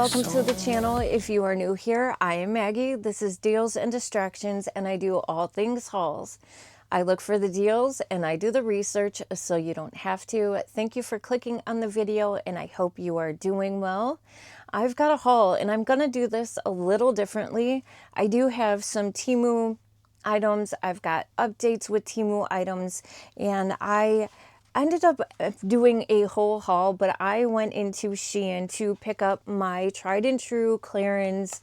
welcome to the channel. If you are new here, I am Maggie. This is Deals and Distractions, and I do all things hauls. I look for the deals and I do the research so you don't have to. Thank you for clicking on the video, and I hope you are doing well. I've got a haul, and I'm going to do this a little differently. I do have some Temu items. I've got updates with Temu items, and I ended up doing a whole haul, but I went into Shein to pick up my tried and true Clarins.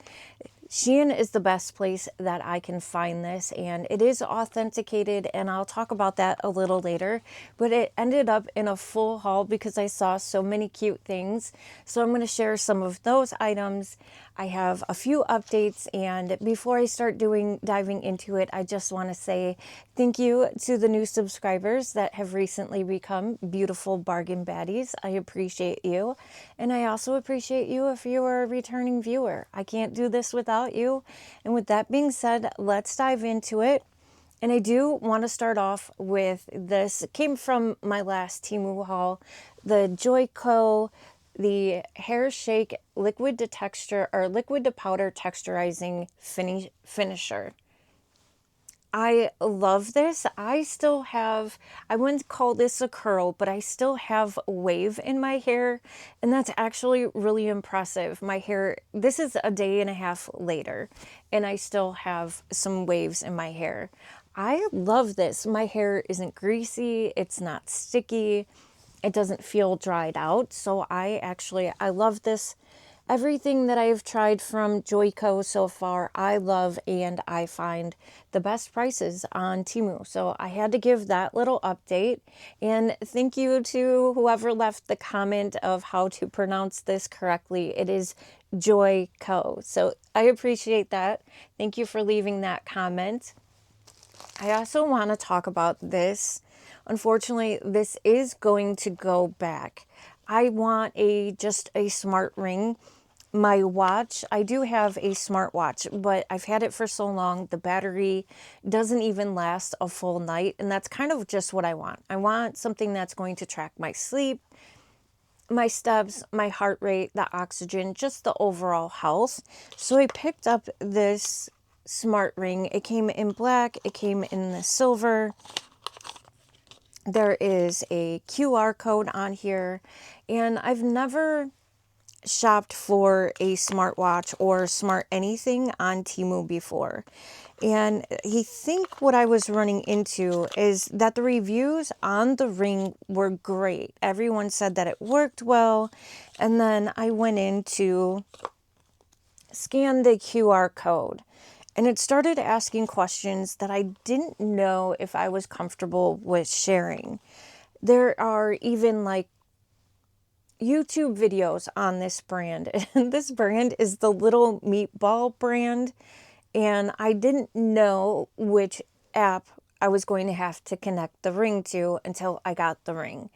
Shein is the best place that I can find this, and it is authenticated, and I'll talk about that a little later. But it ended up in a full haul because I saw so many cute things. So I'm going to share some of those items. I have a few updates, and before I start diving into it, I just want to say thank you to the new subscribers that have recently become beautiful bargain baddies. I appreciate you, and I also appreciate you if you are a returning viewer. I can't do this without you. And with that being said, let's dive into it. And I do want to start off with this. It came from my last Temu haul, the Joico, the hair shake liquid to texture or liquid to powder texturizing finisher. I love this. I still have, I wouldn't call this a curl, but I still have wave in my hair, and that's actually really impressive. My hair, this is a day and a half later, and I still have some waves in my hair. I love this. My hair isn't greasy, it's not sticky, it doesn't feel dried out. So I love this. Everything that I've tried from Joico so far, I love, and I find the best prices on Temu. So I had to give that little update. And thank you to whoever left the comment of how to pronounce this correctly. It is Joico. So I appreciate that. Thank you for leaving that comment. I also want to talk about this. Unfortunately, this is going to go back. I want just a smart ring. My watch, I do have a smartwatch, but I've had it for so long, the battery doesn't even last a full night, and that's kind of just what I want. I want something that's going to track my sleep, my steps, my heart rate, the oxygen, just the overall health. So I picked up this smart ring. It came in black, it came in the silver. There is a QR code on here, and I've never shopped for a smartwatch or smart anything on Temu before. And I think what I was running into is that the reviews on the ring were great. Everyone said that it worked well. And then I went in to scan the QR code, and it started asking questions that I didn't know if I was comfortable with sharing. There are even like YouTube videos on this brand, and this brand is the Little Meatball brand, and I didn't know which app I was going to have to connect the ring to until I got the ring.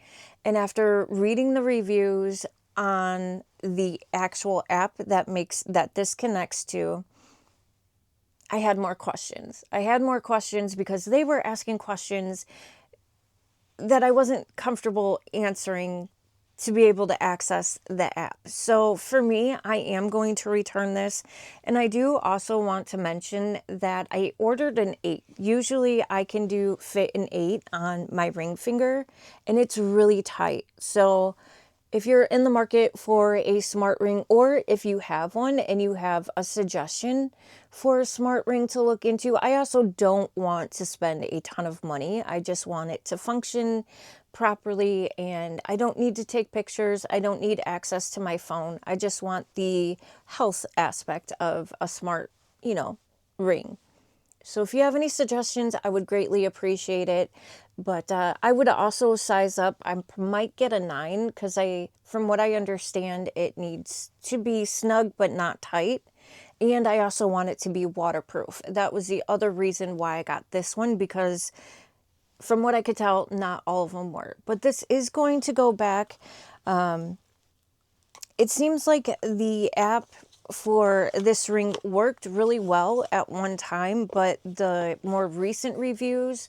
And after reading the reviews on the actual app that this connects to, I had more questions. I had more questions because they were asking questions that I wasn't comfortable answering to be able to access the app. So for me, I am going to return this. And I do also want to mention that I ordered an 8. Usually I can fit an 8 on my ring finger, and it's really tight. So if you're in the market for a smart ring, or if you have one and you have a suggestion for a smart ring to look into, I also don't want to spend a ton of money. I just want it to function properly, and I don't need to take pictures. I don't need access to my phone. I just want the health aspect of a smart, ring. So if you have any suggestions, I would greatly appreciate it. But I would also size up. I might get a 9 because from what I understand, it needs to be snug but not tight. And I also want it to be waterproof. That was the other reason why I got this one, because from what I could tell, not all of them were. But this is going to go back. It seems like the app for this ring worked really well at one time, but the more recent reviews,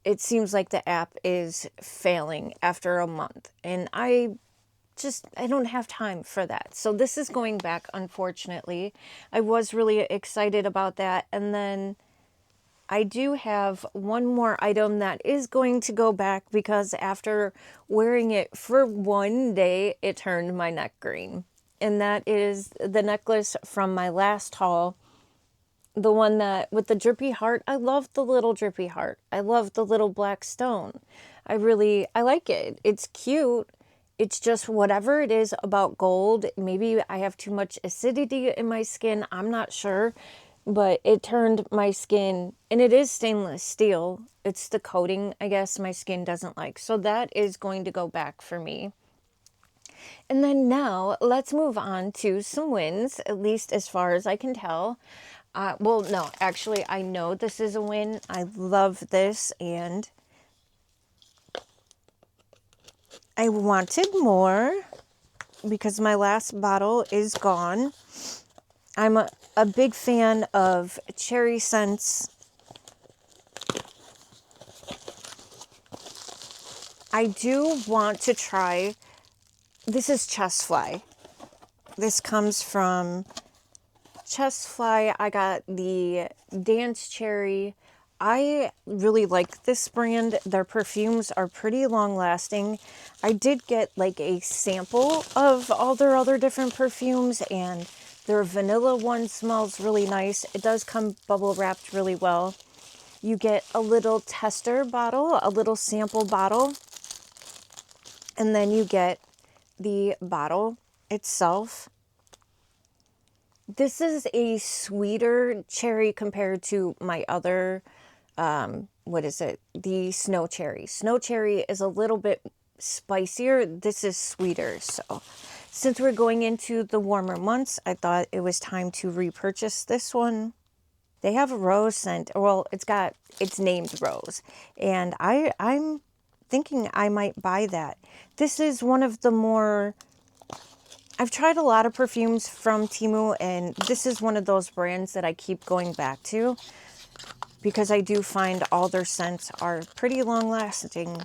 it seems like the app is failing after a month. And I I don't have time for that. So this is going back, unfortunately. I was really excited about that. And then I do have one more item that is going to go back because after wearing it for one day, it turned my neck green. And that is the necklace from my last haul. The one that with the drippy heart. I love the little drippy heart. I love the little black stone. I like it. It's cute. It's just whatever it is about gold. Maybe I have too much acidity in my skin. I'm not sure. But it turned my skin, and it is stainless steel. It's the coating, I guess, my skin doesn't like. So that is going to go back for me. And then now let's move on to some wins, at least as far as I can tell. Well, no, actually, I know this is a win. I love this, and I wanted more because my last bottle is gone. I'm a big fan of cherry scents. I do want to try, this is Chest Fly. This comes from Chest Fly. I got the Dance Cherry. I really like this brand. Their perfumes are pretty long lasting. I did get like a sample of all their other different perfumes, and their vanilla one smells really nice. It does come bubble wrapped really well. You get a little tester bottle, a little sample bottle, and then you get the bottle itself. This is a sweeter cherry compared to my other, what is it? The snow cherry. Snow cherry is a little bit spicier. This is sweeter. So since we're going into the warmer months, I thought it was time to repurchase this one. They have a rose scent. Well, it's named Rose. And I'm thinking I might buy that. This is one of the more, I've tried a lot of perfumes from Temu, and this is one of those brands that I keep going back to because I do find all their scents are pretty long lasting.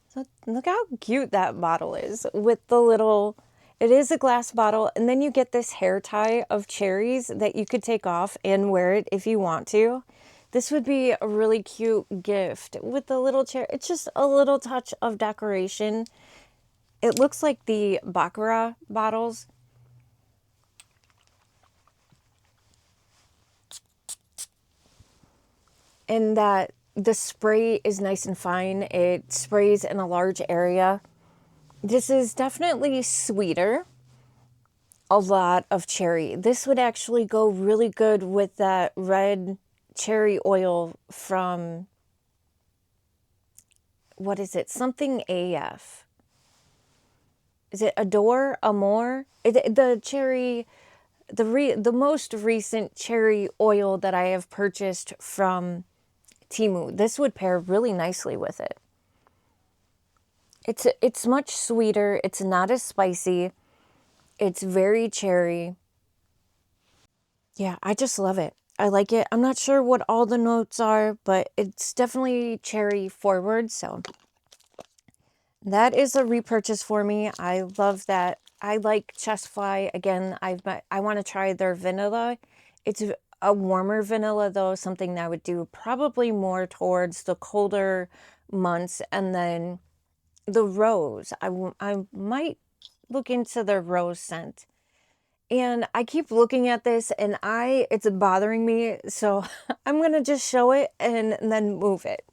So look how cute that bottle is with the little, it is a glass bottle, and then you get this hair tie of cherries that you could take off and wear it if you want to. This would be a really cute gift with the little cherry. It's just a little touch of decoration. It looks like the Baccarat bottles. And that the spray is nice and fine. It sprays in a large area. This is definitely sweeter. A lot of cherry. This would actually go really good with that red cherry oil from, what is it? Something AF. Is it Adore? Amore? The cherry, the most recent cherry oil that I have purchased from Temu. This would pair really nicely with it. It's much sweeter. It's not as spicy. It's very cherry. Yeah, I just love it. I like it. I'm not sure what all the notes are, but it's definitely cherry forward. So that is a repurchase for me. I love that. I like Chest Fly. Again, I want to try their vanilla. It's a warmer vanilla, though, something that I would do probably more towards the colder months. And then the rose. I might look into their rose scent. And I keep looking at this, and it's bothering me. So I'm going to just show it and then move it.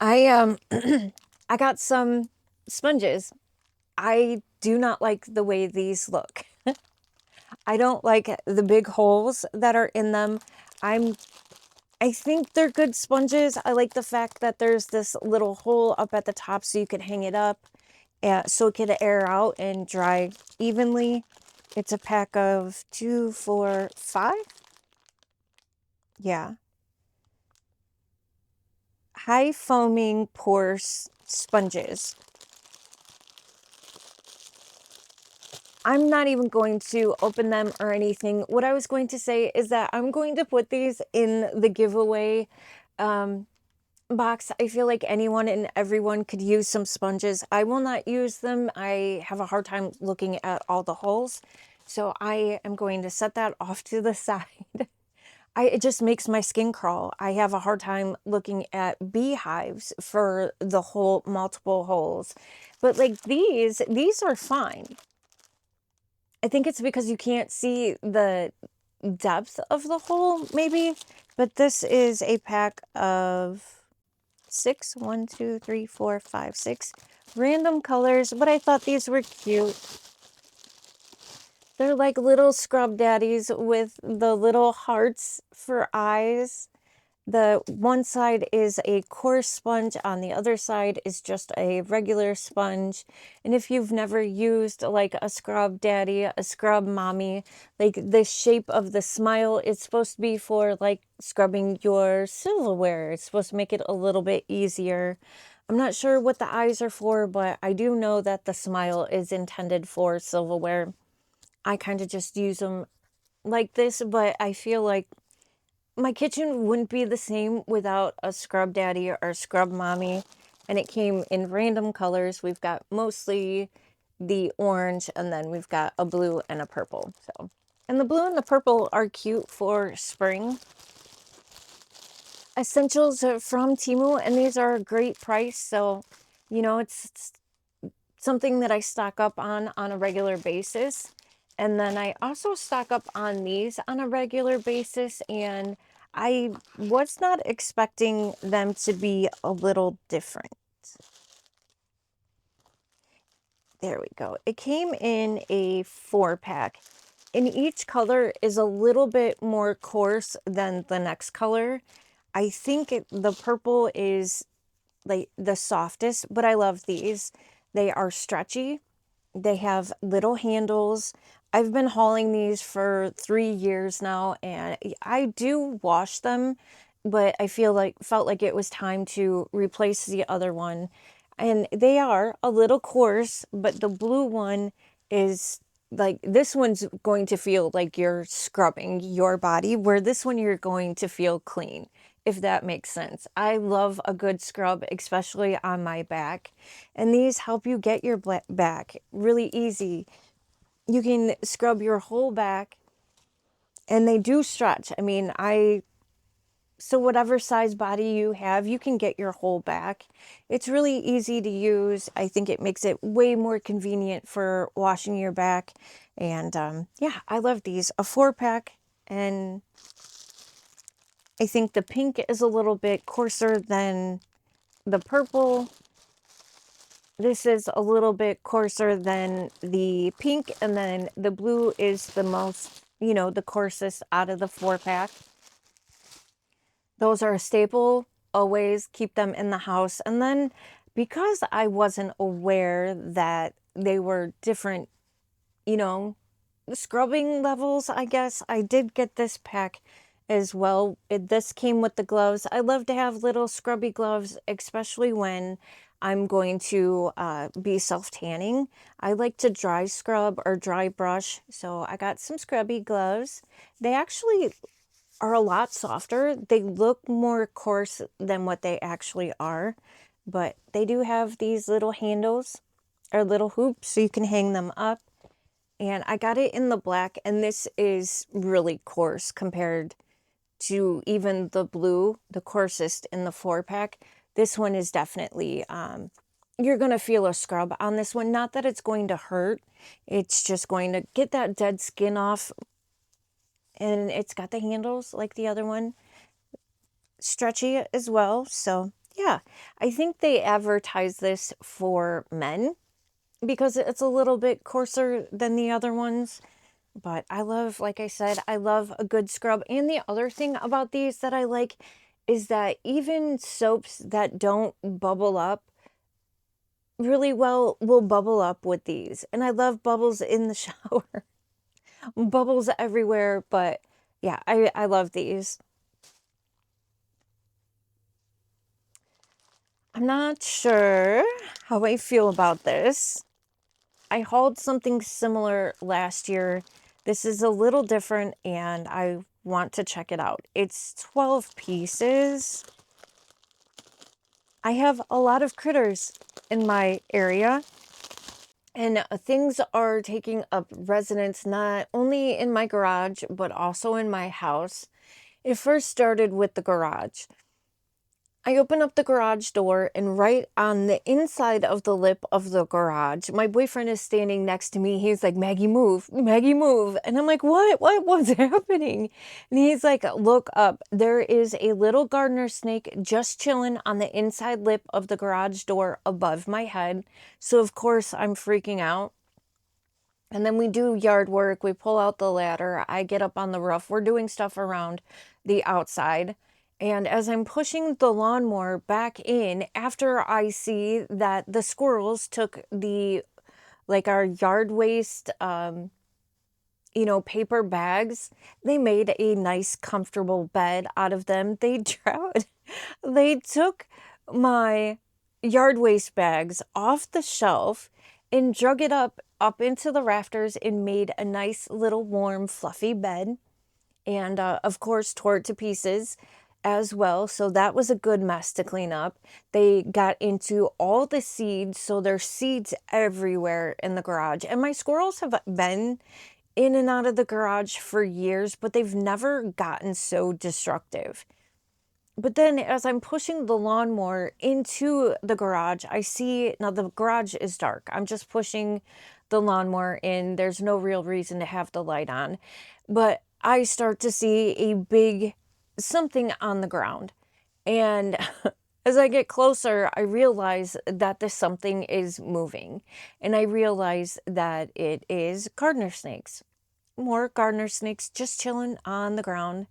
I I got some sponges. I do not like the way these look. I don't like the big holes that are in them. I think they're good sponges. I like the fact that there's this little hole up at the top so you can hang it up so it can air out and dry evenly. It's a pack of 2, 4, 5. Yeah. High foaming pore sponges. I'm not even going to open them or anything. What I was going to say is that I'm going to put these in the giveaway. My box. I feel like anyone and everyone could use some sponges. I will not use them. I have a hard time looking at all the holes. So I am going to set that off to the side. It just makes my skin crawl. I have a hard time looking at beehives for the whole multiple holes. But like these are fine. I think it's because you can't see the depth of the hole, maybe. But this is a pack of 6, 1, 2, 3, 4, 5, 6 random colors, but I thought these were cute. They're like little scrub daddies with the little hearts for eyes. The one side is a coarse sponge, on the other side is just a regular sponge. And if you've never used like a scrub daddy, a scrub mommy, like the shape of the smile, it's supposed to be for like scrubbing your silverware. It's supposed to make it a little bit easier. I'm not sure what the eyes are for, but I do know that the smile is intended for silverware. I kind of just use them like this, but I feel like my kitchen wouldn't be the same without a scrub daddy or scrub mommy. And it came in random colors. We've got mostly the orange, and then we've got a blue and a purple. So, and the blue and the purple are cute for spring. Essentials from Temu, and these are a great price. So, you know, it's something that I stock up on a regular basis. And then I also stock up on these on a regular basis, and I was not expecting them to be a little different. There we go. It came in a 4-pack, and each color is a little bit more coarse than the next color. I think the purple is like the softest, but I love these. They are stretchy. They have little handles. I've been hauling these for 3 years now, and I do wash them, but I felt like it was time to replace the other one. And they are a little coarse, but the blue one is like, this one's going to feel like you're scrubbing your body, where this one you're going to feel clean, if that makes sense. I love a good scrub, especially on my back. And these help you get your back really easy. You can scrub your whole back, and they do stretch. I mean, so whatever size body you have, you can get your whole back. It's really easy to use. I think it makes it way more convenient for washing your back. And yeah, I love these. A 4-pack, and I think the pink is a little bit coarser than the purple. This is a little bit coarser than the pink, and then the blue is the most, you know, the coarsest out of the 4-pack. Those are a staple. Always keep them in the house. And then because I wasn't aware that they were different, you know, scrubbing levels, I guess, I did get this pack as well. This came with the gloves. I love to have little scrubby gloves, especially when I'm going to be self-tanning. I like to dry scrub or dry brush, so I got some scrubby gloves. They actually are a lot softer. They look more coarse than what they actually are, but they do have these little handles or little hoops so you can hang them up. And I got it in the black, and this is really coarse compared to even the blue, the coarsest in the 4-pack. This one is definitely, you're going to feel a scrub on this one. Not that it's going to hurt. It's just going to get that dead skin off. And it's got the handles like the other one. Stretchy as well. So yeah, I think they advertise this for men because it's a little bit coarser than the other ones. But I love, like I said, I love a good scrub. And the other thing about these that I like is that even soaps that don't bubble up really well will bubble up with these. And I love bubbles in the shower. Bubbles everywhere, but yeah, I love these. I'm not sure how I feel about this. I hauled something similar last year. This is a little different, and I want to check it out. It's 12 pieces. I have a lot of critters in my area, and things are taking up residence not only in my garage, but also in my house. It first started with the garage. I open up the garage door, and right on the inside of the lip of the garage, my boyfriend is standing next to me. He's like, Maggie, move, Maggie, move. And I'm like, what's happening? And he's like, look up. There is a little gardener snake just chilling on the inside lip of the garage door above my head. So of course I'm freaking out. And then we do yard work. We pull out the ladder. I get up on the roof. We're doing stuff around the outside. And as I'm pushing the lawnmower back in, after I see that the squirrels took our yard waste, paper bags, they made a nice, comfortable bed out of them. They took my yard waste bags off the shelf and drug it up into the rafters and made a nice little warm fluffy bed, and of course tore it to pieces as well. So that was a good mess to clean up. They got into all the seeds, so there's seeds everywhere in the garage, and my squirrels have been in and out of the garage for years, but they've never gotten so destructive. But then as I'm pushing the lawnmower into the garage, I see, now the garage is dark. I'm just pushing the lawnmower in. There's no real reason to have the light on. But I start to see a big something on the ground. And as I get closer, I realize that this something is moving. And I realize that it is gardener snakes. More gardener snakes just chilling on the ground.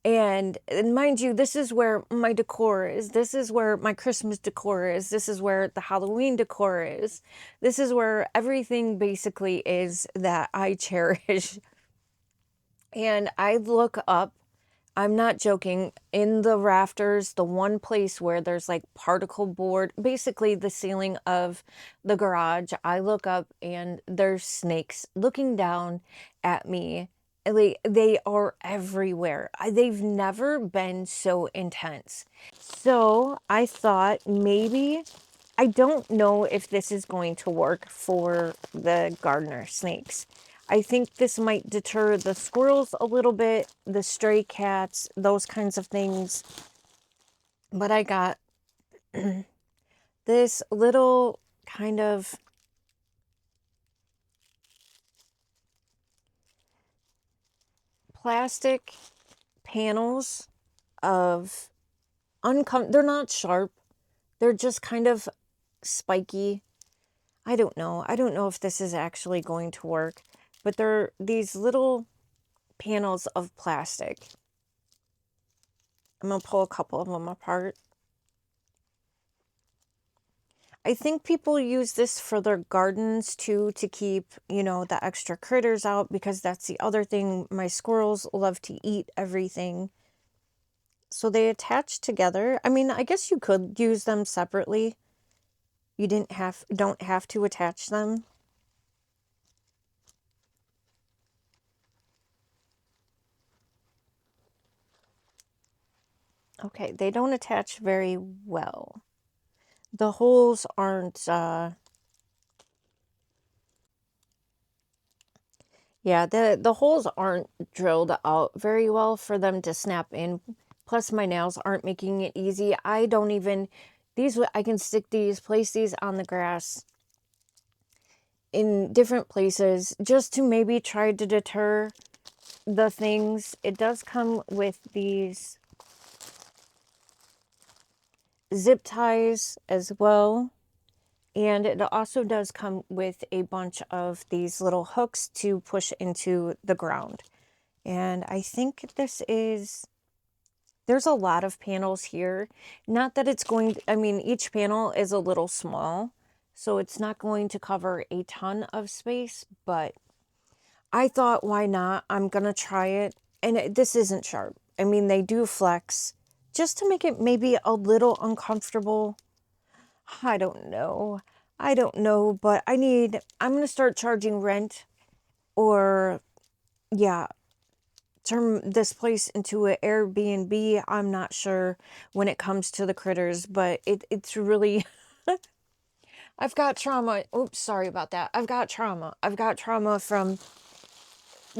And mind you, this is where my decor is. This is where my Christmas decor is. This is where the Halloween decor is. This is where everything basically is that I cherish. And I look up, I'm not joking, in the rafters, the one place where there's like particle board, basically the ceiling of the garage, I look up and there's snakes looking down at me. They are everywhere. They've never been so intense. So I thought maybe, I don't know if this is going to work for the gardener snakes. I think this might deter the squirrels a little bit, the stray cats, those kinds of things. But I got this little kind of plastic panels of they're not sharp. They're just kind of spiky. I don't know. I don't know if this is actually going to work, but they're these little panels of plastic. I'm going to pull a couple of them apart. I think people use this for their gardens too, to keep, the extra critters out, because that's the other thing. My squirrels love to eat everything. So they attach together. I mean, I guess you could use them separately. You don't have to attach them. Okay, they don't attach very well. The holes aren't, yeah, the holes aren't drilled out very well for them to snap in. Plus my nails aren't making it easy. I can stick these, place these on the grass in different places just to maybe try to deter the things. It does come with these zip ties as well. And it also does come with a bunch of these little hooks to push into the ground. And I think there's a lot of panels here. Not that it's each panel is a little small, so it's not going to cover a ton of space, but I thought, why not? I'm going to try it. And this isn't sharp. I mean, they do flex just to make it maybe a little uncomfortable. I don't know, but I'm going to start charging rent, or, yeah, turn this place into an Airbnb. I'm not sure when it comes to the critters, but it's really, I've got trauma. Oops, sorry about that. I've got trauma. I've got trauma from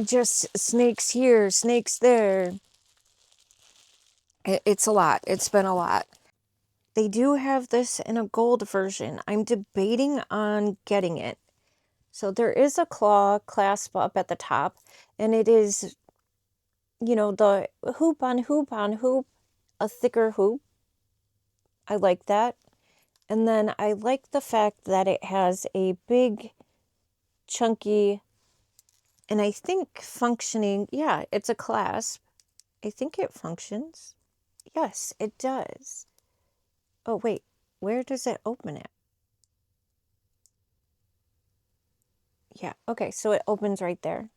just snakes here, snakes there. It's a lot. It's been a lot. They do have this in a gold version. I'm debating on getting it. So there is a claw clasp up at the top, and it is, you know, the hoop on hoop on hoop, a thicker hoop. I like that. And then I like the fact that it has a big, chunky, and I think functioning, yeah, it's a clasp. I think it functions. Yes, it does. Oh, wait, where does it open at? Yeah, okay, so it opens right there.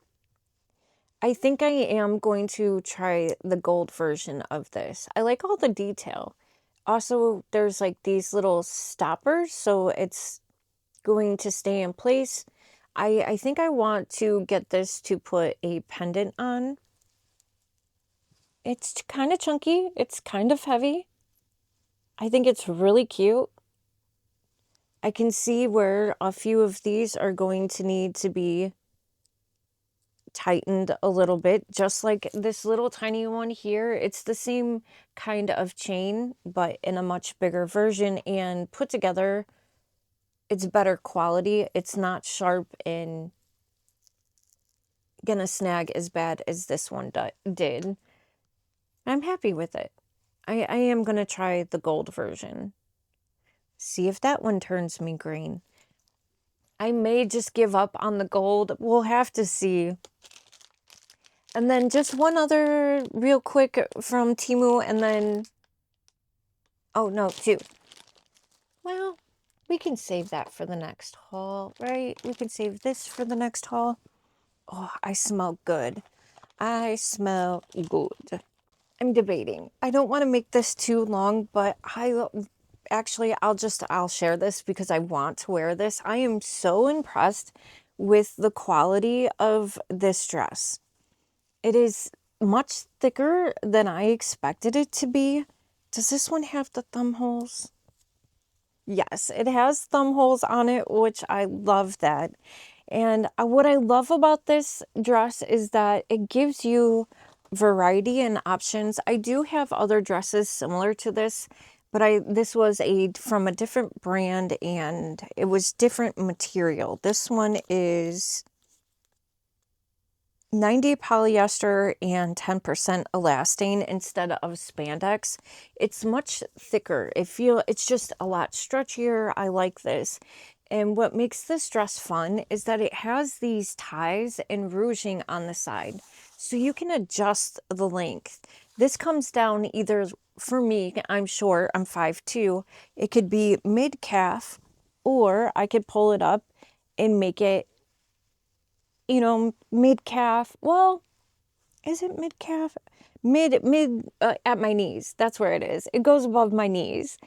I think I am going to try the gold version of this. I like all the detail. Also, there's like these little stoppers, so it's going to stay in place. I think I want to get this to put a pendant on. It's kind of chunky. It's kind of heavy. I think it's really cute. I can see where a few of these are going to need to be tightened a little bit, just like this little tiny one here. It's the same kind of chain, but in a much bigger version, and put together, it's better quality. It's not sharp and gonna snag as bad as this one did. I'm happy with it. I am gonna try the gold version. See if that one turns me green. I may just give up on the gold. We'll have to see. And then just one other real quick from Temu, and then, oh no, two. Well, we can save that for the next haul, right? We can save this for the next haul. Oh, I smell good. I smell good. I'm debating. I don't want to make this too long, but actually, I'll share this because I want to wear this. I am so impressed with the quality of this dress. It is much thicker than I expected it to be. Does this one have the thumb holes? Yes, it has thumb holes on it, which I love that. And what I love about this dress is that it gives you variety and options. I do have other dresses similar to this, but this was from a different brand, and it was different material. This one is 90 polyester and 10% elastane instead of spandex. It's much thicker. It's just a lot stretchier. I like this. And what makes this dress fun is that it has these ties and ruching on the side, so you can adjust the length. This comes down either, for me, I'm short, I'm 5'2", it could be mid-calf, or I could pull it up and make it, you know, mid-calf. Well, is it mid-calf? Mid at my knees. That's where it is. It goes above my knees.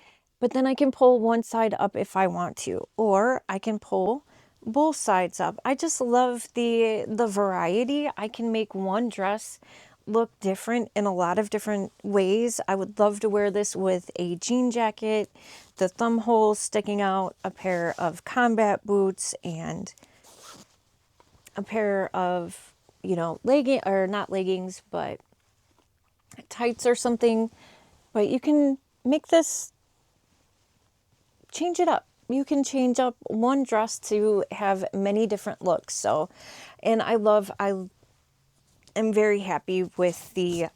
But then I can pull one side up if I want to, or I can pull both sides up. I just love the variety. I can make one dress look different in a lot of different ways. I would love to wear this with a jean jacket, the thumb holes sticking out, a pair of combat boots, and a pair of, you know, not leggings, but tights or something. But you can make this, change it up. You can change up one dress to have many different looks. So, and I am very happy with the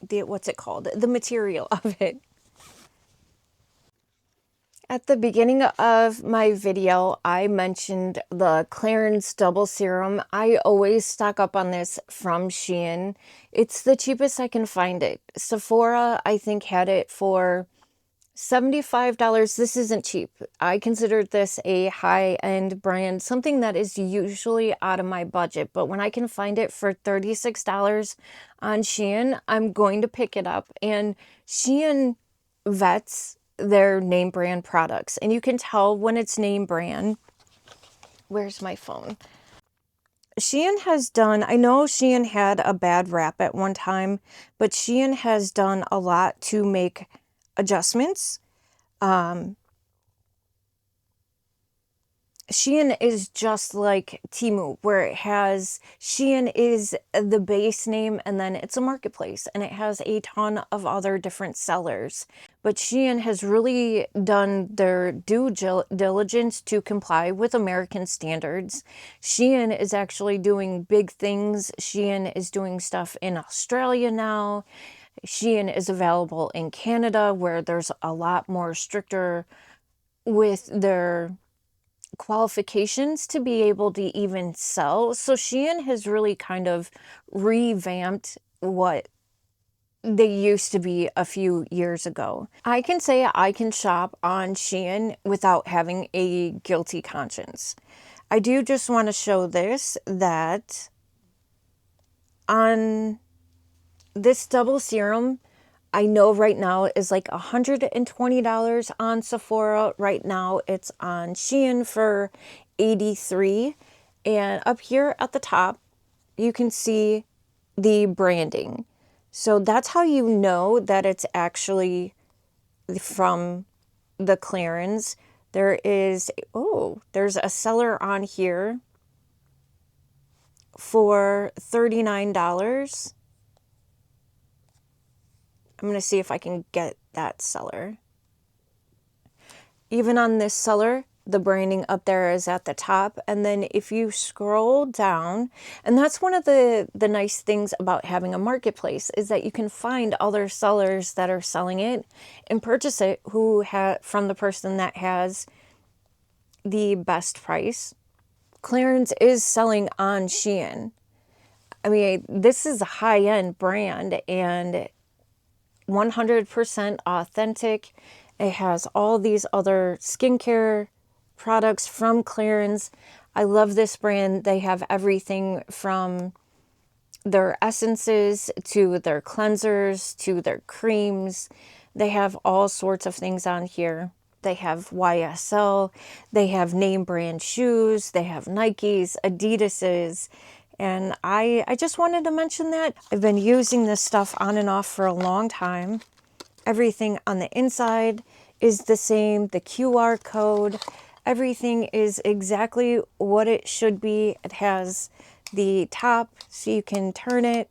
what's it called? The material of it. At the beginning of my video, I mentioned the Clarins Double Serum. I always stock up on this from Shein. It's the cheapest I can find it. Sephora, I think, had it for $75. This isn't cheap. I consider this a high-end brand, something that is usually out of my budget. But when I can find it for $36 on Shein, I'm going to pick it up. And Shein vets their name brand products, and you can tell when it's name brand. Where's my phone? Shein has done, I know Shein had a bad rap at one time, but Shein has done a lot to make adjustments. Shein is just like Temu, where it has, Shein is the base name and then it's a marketplace and it has a ton of other different sellers. But Shein has really done their due diligence to comply with American standards. Shein is actually doing big things. Shein is doing stuff in Australia now. Shein is available in Canada, where there's a lot more stricter with their qualifications to be able to even sell. So Shein has really kind of revamped what they used to be a few years ago. I can say I can shop on Shein without having a guilty conscience. I do just want to show this, that on this double serum, I know right now is like $120 on Sephora. Right now it's on Shein for $83. And up here at the top, you can see the branding. So that's how you know that it's actually from the Clarins. There is, oh, there's a seller on here for $39. I'm going to see if I can get that seller. Even on this seller, the branding up there is at the top. And then if you scroll down, and that's one of the nice things about having a marketplace, is that you can find other sellers that are selling it and purchase it from the person that has the best price. Clarins is selling on Shein. I mean, this is a high-end brand and 100% authentic. It has all these other skincare products from Clarins. I love this brand. They have everything from their essences to their cleansers to their creams. They have all sorts of things on here. They have YSL, they have name brand shoes, they have Nikes, Adidas's, and I just wanted to mention that. I've been using this stuff on and off for a long time. Everything on the inside is the same. The QR code, everything is exactly what it should be. It has the top so you can turn it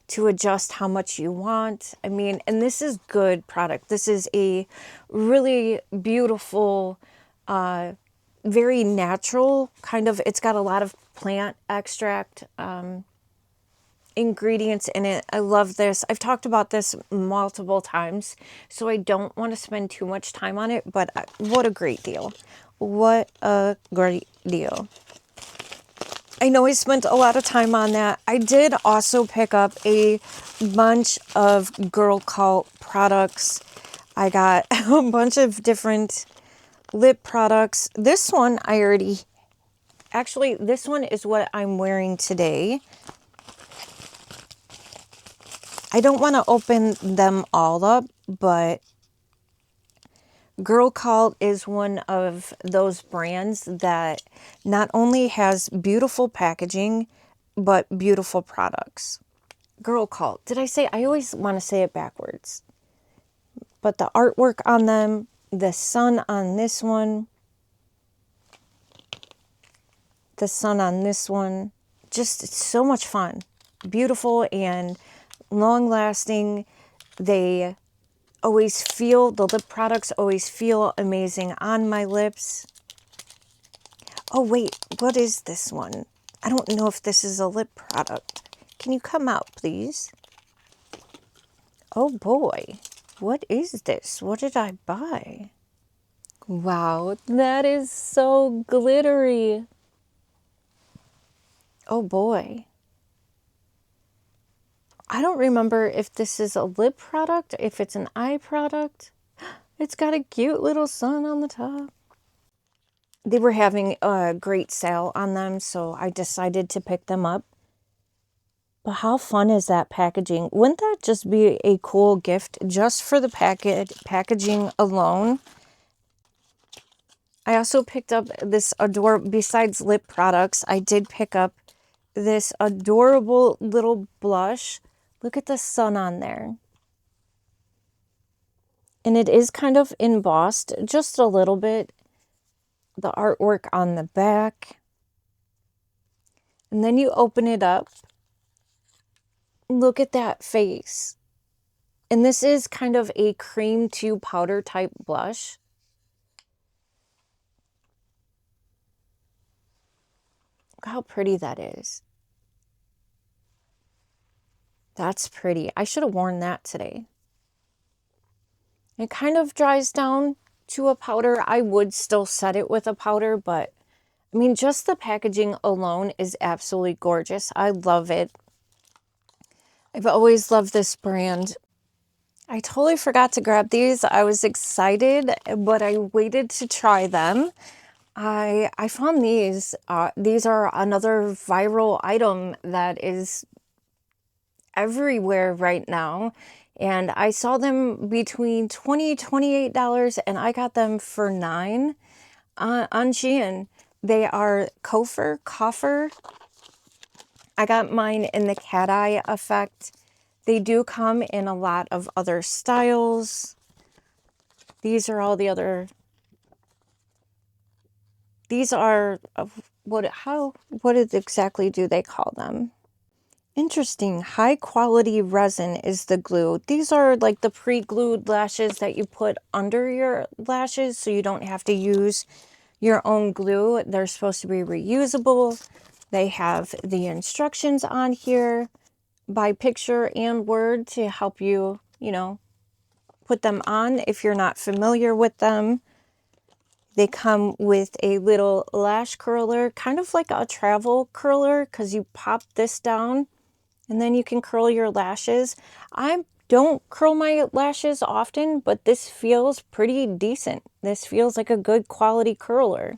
to adjust how much you want. I mean, and this is good product. This is a really beautiful, very natural kind of, it's got a lot of plant extract ingredients in it. I love this. I've talked about this multiple times, so I don't want to spend too much time on it, but what a great deal. What a great deal. I know I spent a lot of time on that. I did also pick up a bunch of Girlcult products. I got a bunch of different lip products. This one I already, actually this one is what I'm wearing today. I don't want to open them all up, but Girlcult is one of those brands that not only has beautiful packaging, but beautiful products. Girlcult. Did I say? I always want to say it backwards. But the artwork on them, the sun on this one, the sun on this one, just it's so much fun. Beautiful and long lasting. They always feel, the lip products always feel amazing on my lips. Oh wait, what is this one? I don't know if this is a lip product. Can you come out, please? Oh boy, what is this? What did I buy? Wow, that is so glittery. Oh boy. I don't remember if this is a lip product, if it's an eye product. It's got a cute little sun on the top. They were having a great sale on them, so I decided to pick them up. But how fun is that packaging? Wouldn't that just be a cool gift just for the packaging alone? I also picked up this besides lip products, I did pick up this adorable little blush. Look at the sun on there. And it is kind of embossed just a little bit. The artwork on the back. And then you open it up. Look at that face. And this is kind of a cream to powder type blush. Look how pretty that is. That's pretty. I should have worn that today. It kind of dries down to a powder. I would still set it with a powder, but I mean, just the packaging alone is absolutely gorgeous. I love it. I've always loved this brand. I totally forgot to grab these. I was excited, but I waited to try them. I found these. These are another viral item that is everywhere right now. And I saw them between $20, $28, and I got them for $9 on Shein. They are Cofier. I got mine in the cat eye effect. They do come in a lot of other styles. These are all the other. These are what exactly do they call them? Interesting. High quality resin is the glue. These are like the pre-glued lashes that you put under your lashes so you don't have to use your own glue. They're supposed to be reusable. They have the instructions on here by picture and word to help you, you know, put them on if you're not familiar with them. They come with a little lash curler, kind of like a travel curler, because you pop this down and then you can curl your lashes. I don't curl my lashes often, but this feels pretty decent. This feels like a good quality curler.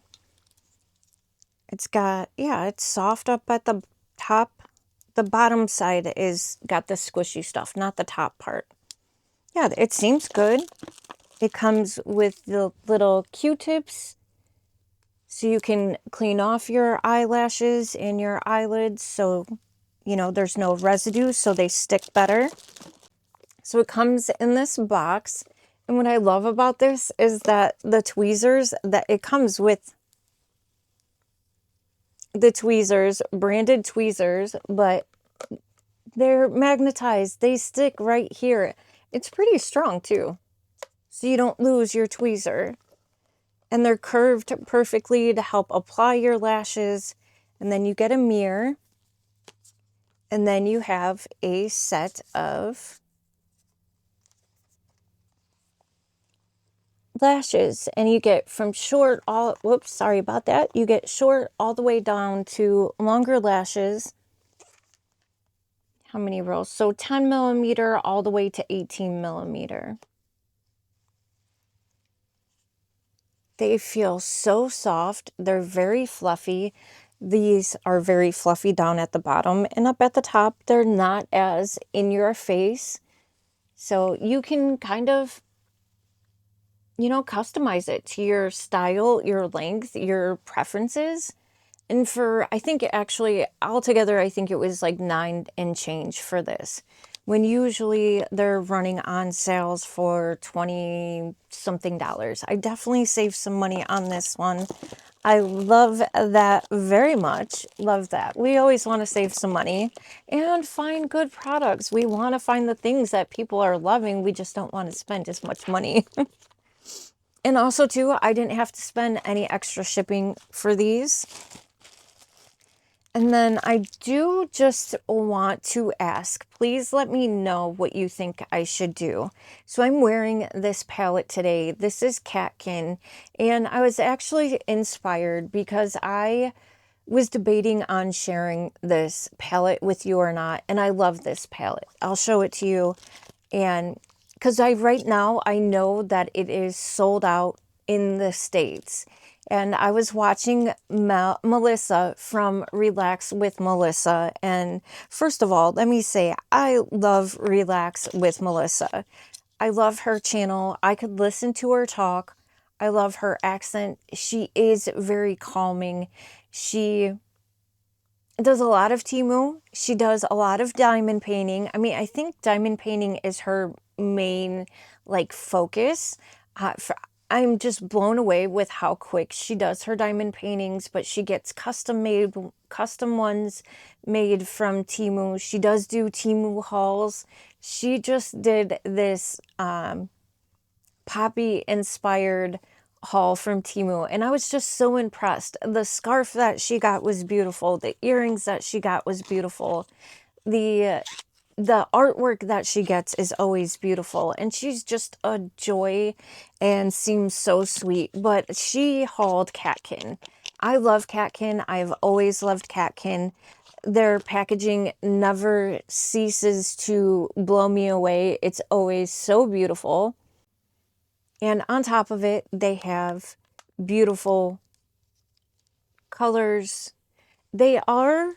It's got, yeah, it's soft up at the top. The bottom side is got the squishy stuff, not the top part. Yeah, it seems good. It comes with the little Q-tips so you can clean off your eyelashes and your eyelids so, you know, there's no residue, so they stick better. So it comes in this box. And what I love about this is that the tweezers, that it comes with the tweezers, branded tweezers, but they're magnetized. They stick right here. It's pretty strong too, so you don't lose your tweezer. And they're curved perfectly to help apply your lashes. And then you get a mirror. And then you have a set of lashes. And you get from short all, whoops, sorry about that. You get short all the way down to longer lashes. How many rows? So 10 millimeter all the way to 18 millimeter. They feel so soft. They're very fluffy. These are very fluffy down at the bottom, and up at the top, they're not as in your face. So you can kind of, you know, customize it to your style, your length, your preferences. And for, I think actually altogether, I think it was like $9 and change for this. When usually they're running on sales for 20 something dollars. I definitely saved some money on this one. I love that very much. Love that. We always want to save some money and find good products. We want to find the things that people are loving. We just don't want to spend as much money. And also too, I didn't have to spend any extra shipping for these. And then I do just want to ask, please let me know what you think I should do. So I'm wearing this palette today. This is Catkin, and I was actually inspired because I was debating on sharing this palette with you or not, and I love this palette. I'll show it to you, and because right now I know that it is sold out in the States. And I was watching Melissa from Relax with Melissa. And first of all, let me say, I love Relax with Melissa. I love her channel. I could listen to her talk. I love her accent. She is very calming. does a lot of Temu. She does a lot of diamond painting. I mean, I think diamond painting is her main like focus. I'm just blown away with how quick she does her diamond paintings, but she gets custom ones made from Temu. She does do Temu hauls. She just did this poppy inspired haul from Temu, and I was just so impressed. The scarf that she got was beautiful. The earrings that she got was beautiful. The artwork that she gets is always beautiful, and she's just a joy and seems so sweet. But she hauled Catkin. I love Catkin. I've always loved Catkin. Their packaging never ceases to blow me away. It's always so beautiful. And on top of it, they have beautiful colors. They are,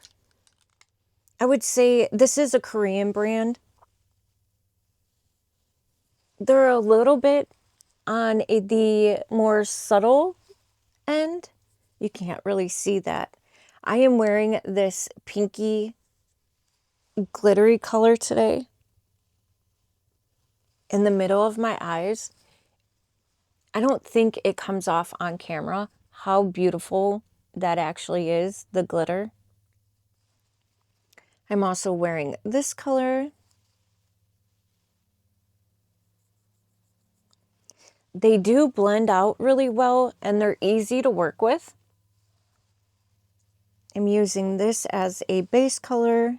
I would say, this is a Korean brand. They're a little bit on the more subtle end. You can't really see that. I am wearing this pinky glittery color today in the middle of my eyes. I don't think it comes off on camera how beautiful that actually is, the glitter. I'm also wearing this color. They do blend out really well and they're easy to work with. I'm using this as a base color.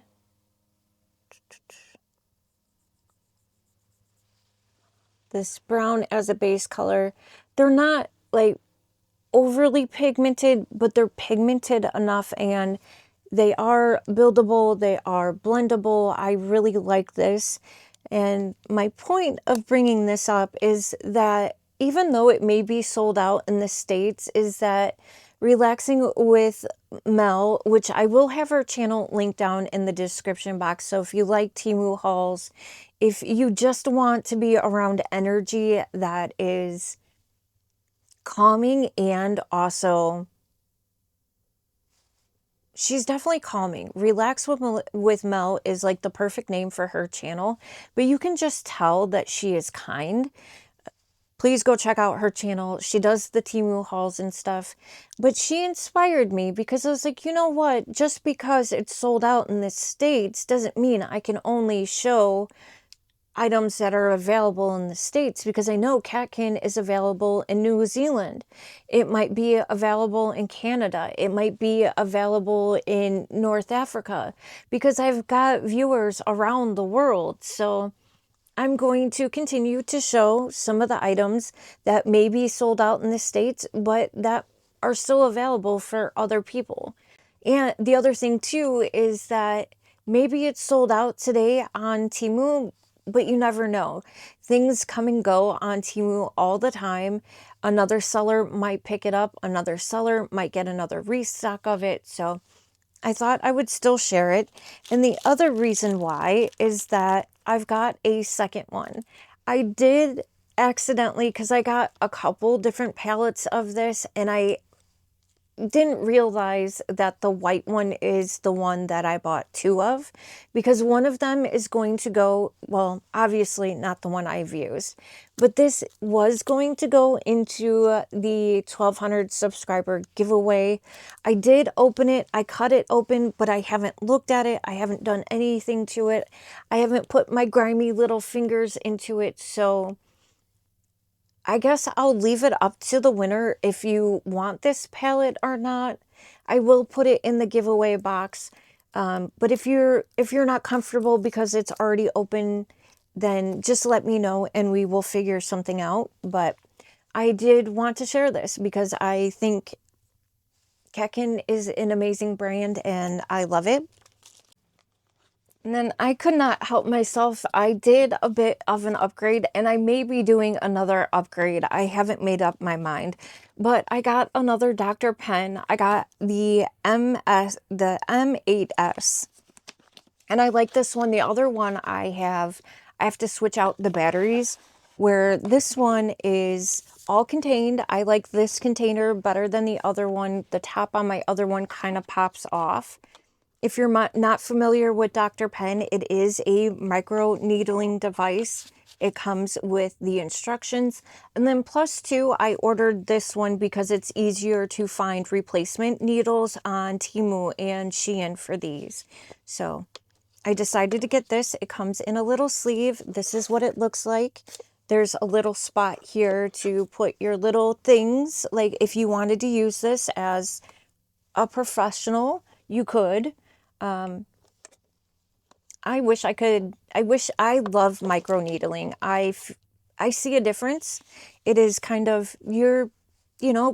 This brown as a base color. They're not like overly pigmented, but they're pigmented enough and they are buildable, they are blendable. I really like this. And my point of bringing this up is that even though it may be sold out in the States, is that Relaxing with Mel, which I will have her channel linked down in the description box. So if you like Temu hauls, if you just want to be around energy that is calming and also she's definitely calming. Relax with Mel is like the perfect name for her channel, but you can just tell that she is kind. Please go check out her channel. She does the Temu hauls and stuff, but she inspired me because I was like, you know what? Just because it's sold out in the States doesn't mean I can only show items that are available in the States, because I know Catkin is available in New Zealand. It might be available in Canada. It might be available in North Africa, because I've got viewers around the world. So I'm going to continue to show some of the items that may be sold out in the States, but that are still available for other people. And the other thing too is that maybe it's sold out today on Temu, but you never know. Things come and go on Temu all the time. Another seller might pick it up. Another seller might get another restock of it. So I thought I would still share it. And the other reason why is that I've got a second one. I did accidentally, because I got a couple different palettes of this, and I didn't realize that the white one is the one that I bought two of, because one of them is going to go, well, obviously not the one I've used, but this was going to go into the 1200 subscriber giveaway. I did open it, I cut it open, but I haven't looked at it. I haven't done anything to it. I haven't put my grimy little fingers into it. So I guess I'll leave it up to the winner if you want this palette or not. I will put it in the giveaway box. But if you're not comfortable because it's already open, then just let me know and we will figure something out. But I did want to share this because I think Catkin is an amazing brand and I love it. And then I could not help myself. I did a bit of an upgrade and I may be doing another upgrade. I haven't made up my mind, but I got another Dr. Pen. I got the M8S, and I like this one. The other one I have to switch out the batteries, where this one is all contained. I like this container better than the other one. The top on my other one kind of pops off. If you're not familiar with Dr. Pen, it is a micro needling device. It comes with the instructions. And then plus two, I ordered this one because it's easier to find replacement needles on Temu and Shein for these. So I decided to get this. It comes in a little sleeve. This is what it looks like. There's a little spot here to put your little things. Like if you wanted to use this as a professional, you could. I wish I could. I love micro needling. I see a difference. It is kind of you're,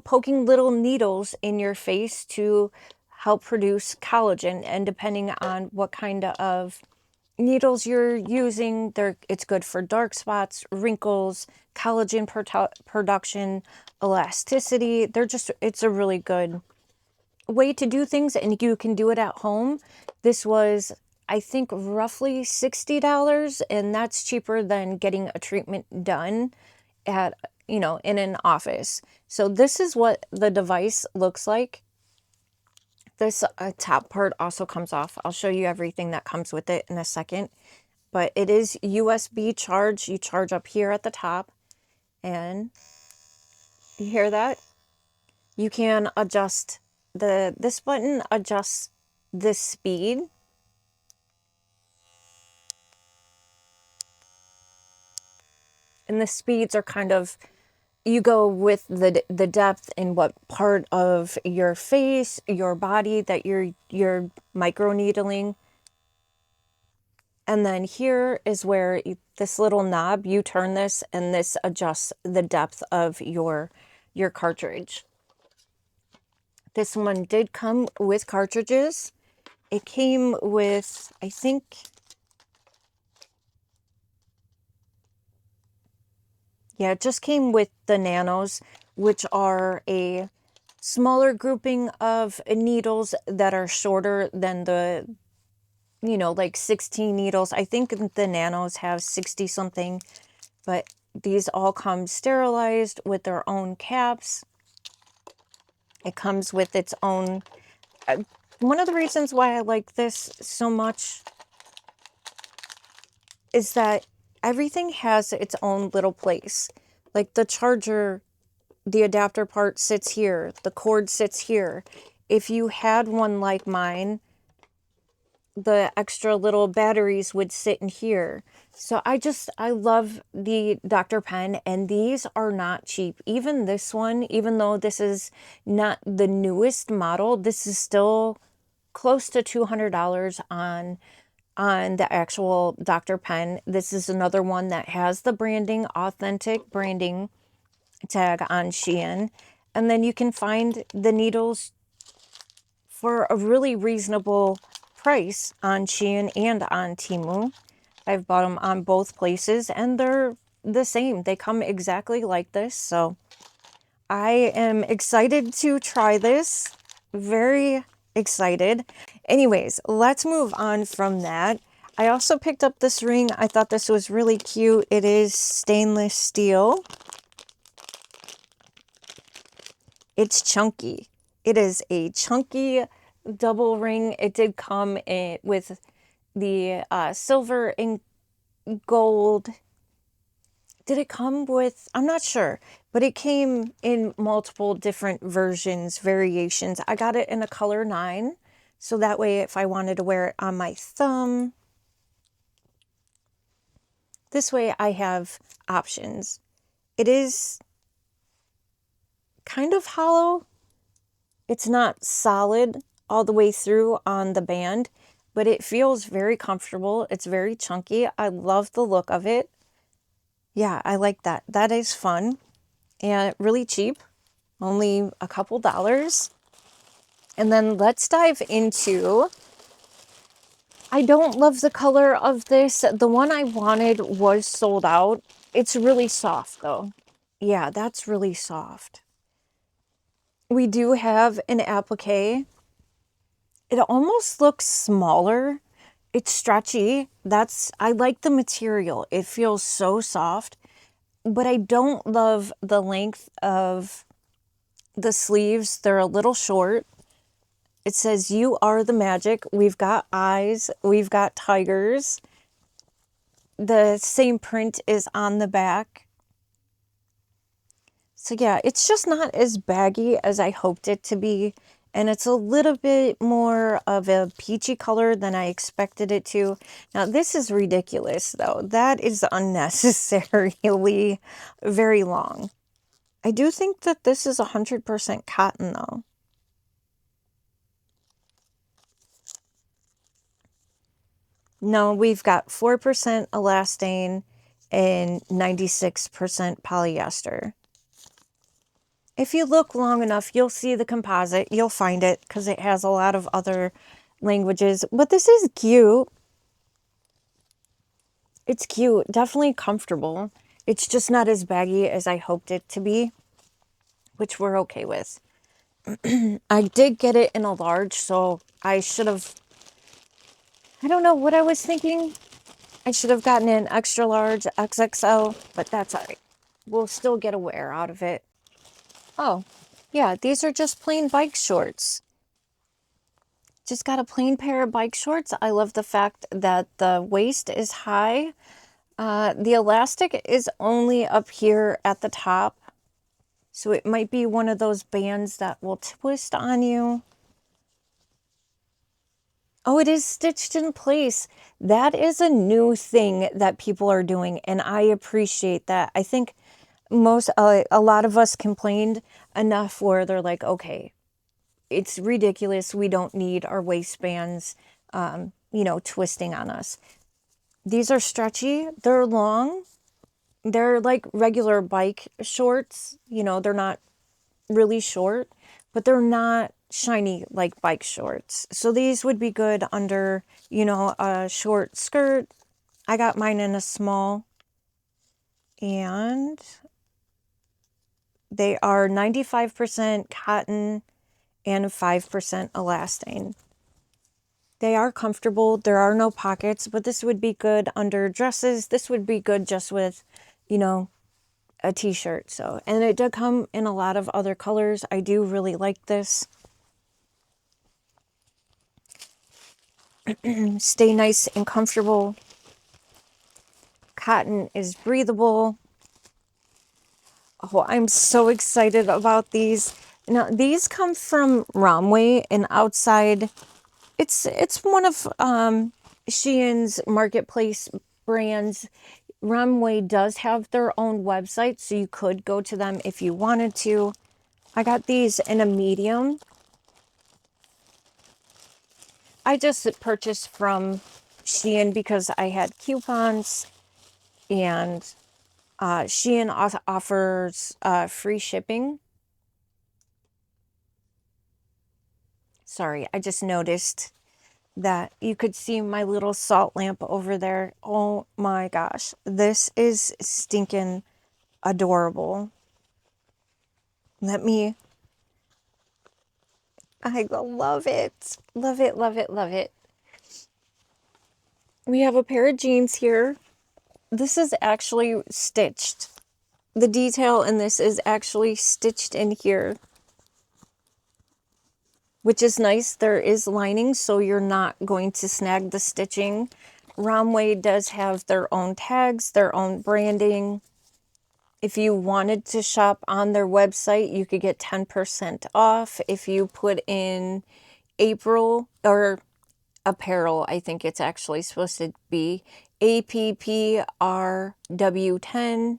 poking little needles in your face to help produce collagen, and depending on what kind of needles you're using, it's good for dark spots, wrinkles, collagen production, elasticity. It's a really good way to do things, and you can do it at home. This was, I think, roughly $60, and that's cheaper than getting a treatment done at, in an office. So this is what the device looks like. This top part also comes off. I'll show you everything that comes with it in a second. But it is USB charge. You charge up here at the top. And you hear that? You can adjust this button adjusts the speed. And the speeds are kind of, you go with the depth in what part of your face, your body that you're micro needling. And then here is where this little knob, you turn this and this adjusts the depth of your cartridge. This one did come with cartridges. It came with, I think, yeah, it just came with the nanos, which are a smaller grouping of needles that are shorter than the, like 16 needles. I think the nanos have 60 something, but these all come sterilized with their own caps. It comes with its own, one of the reasons why I like this so much is that everything has its own little place. Like the charger, the adapter part sits here, the cord sits here. If you had one like mine, the extra little batteries would sit in here. So I love the Dr. Pen, and these are not cheap. Even this one, even though this is not the newest model, this is still close to $200 on the actual Dr. Pen. This is another one that has the branding, authentic branding tag on Shein. And then you can find the needles for a really reasonable price on Shein and on Temu. I've bought them on both places and they're the same. They come exactly like this. So I am excited to try this. Very excited. Anyways, let's move on from that. I also picked up this ring. I thought this was really cute. It is stainless steel. It's chunky. It is a chunky double ring. It did come with the silver and gold. Did it come with, I'm not sure, but it came in multiple different versions, variations. I got it in a color 9. So that way, if I wanted to wear it on my thumb, this way I have options. It is kind of hollow. It's not solid all the way through on the band, but it feels very comfortable. It's very chunky. I love the look of it. Yeah, I like that. That is fun and really cheap, only a couple dollars. And then let's dive into, I don't love the color of this. The one I wanted was sold out. It's really soft though. Yeah, that's really soft. We do have an applique. It almost looks smaller. It's stretchy. I like the material. It feels so soft, but I don't love the length of the sleeves. They're a little short. It says, "You are the magic." We've got eyes. We've got tigers. The same print is on the back. So yeah, it's just not as baggy as I hoped it to be. And it's a little bit more of a peachy color than I expected it to. Now, this is ridiculous, though. That is unnecessarily very long. I do think that this is 100% cotton, though. No, we've got 4% elastane and 96% polyester. If you look long enough, you'll see the composite. You'll find it because it has a lot of other languages. But this is cute. It's cute. Definitely comfortable. It's just not as baggy as I hoped it to be, which we're okay with. I did get it in a large, so I should have... I don't know what I was thinking. I should have gotten an extra large XXL, but that's all right. We'll still get a wear out of it. Oh, yeah, these are just plain bike shorts. Just got a plain pair of bike shorts. I love the fact that the waist is high. The elastic is only up here at the top. So it might be one of those bands that will twist on you. Oh, it is stitched in place. That is a new thing that people are doing, and I appreciate that. I think a lot of us complained enough where they're like, okay, it's ridiculous. We don't need our waistbands, twisting on us. These are stretchy. They're long. They're like regular bike shorts. They're not really short, but they're not shiny like bike shorts. So these would be good under, a short skirt. I got mine in a small, and they are 95% cotton and 5% elastane. They are comfortable. There are no pockets, but this would be good under dresses. This would be good just with, a t-shirt. So, and it did come in a lot of other colors. I do really like this. Stay nice and comfortable. Cotton is breathable. Oh, I'm so excited about these. Now, these come from Romway, and outside, it's one of Shein's marketplace brands. Romway does have their own website, so you could go to them if you wanted to. I got these in a medium. I just purchased from Shein because I had coupons, and Shein offers free shipping. Sorry, I just noticed that you could see my little salt lamp over there. Oh my gosh, this is stinking adorable. I love it. Love it, love it, love it. We have a pair of jeans here. This is actually stitched. The detail in this is actually stitched in here, which is nice. There is lining, so you're not going to snag the stitching. Romway does have their own tags, their own branding. If you wanted to shop on their website, you could get 10% off if you put in April, or apparel, I think it's actually supposed to be APPRW10.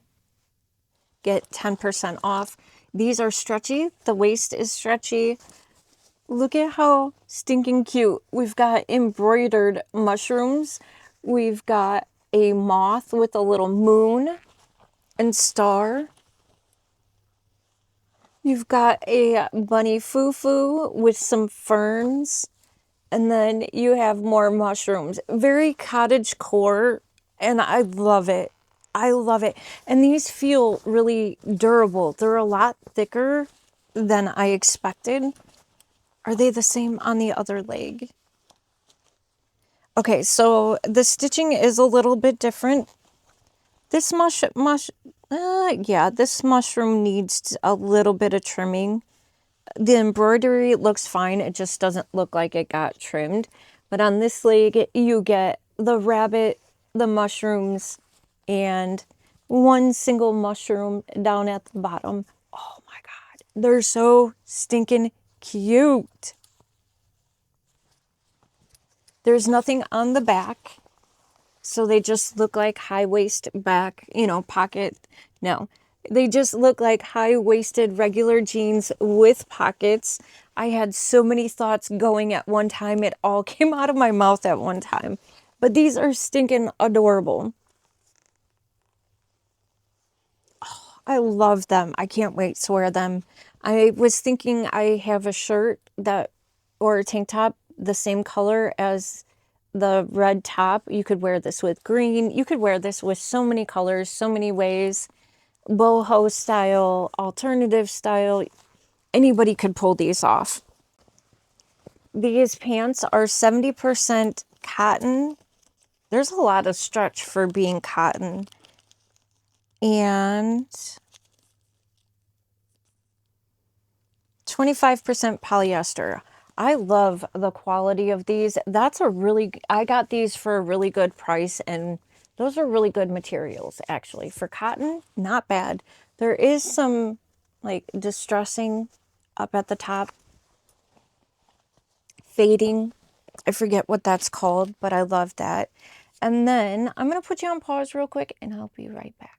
Get 10% off. These are stretchy. The waist is stretchy. Look at how stinking cute. We've got embroidered mushrooms. We've got a moth with a little moon and star. You've got a bunny foo-foo with some ferns. And then you have more mushrooms. Very cottagecore, and I love it. I love it. And these feel really durable. They're a lot thicker than I expected. Are they the same on the other leg? Okay, so the stitching is a little bit different. This this mushroom needs a little bit of trimming. the embroidery looks fine. It just doesn't look like it got trimmed. But on this leg, you get the rabbit, the mushrooms, and one single mushroom down at the bottom. Oh my God. They're so stinking cute. There's nothing on the back. So they just look like high-waist back, you know, pocket. No, they just look like high-waisted regular jeans with pockets. I had so many thoughts going at one time. It all came out of my mouth at one time. But these are stinking adorable. Oh, I love them. I can't wait to wear them. I was thinking I have a shirt that, or a tank top, the same color as the red top. You could wear this with green. You could wear this with so many colors, so many ways. Boho style, alternative style. Anybody could pull these off. These pants are 70% cotton. There's a lot of stretch for being cotton. And 25% polyester. I love the quality of these. I got these for a really good price, and those are really good materials, actually. For cotton, not bad. There is some, like, distressing up at the top. Fading. I forget what that's called, but I love that. And then I'm going to put you on pause real quick, and I'll be right back.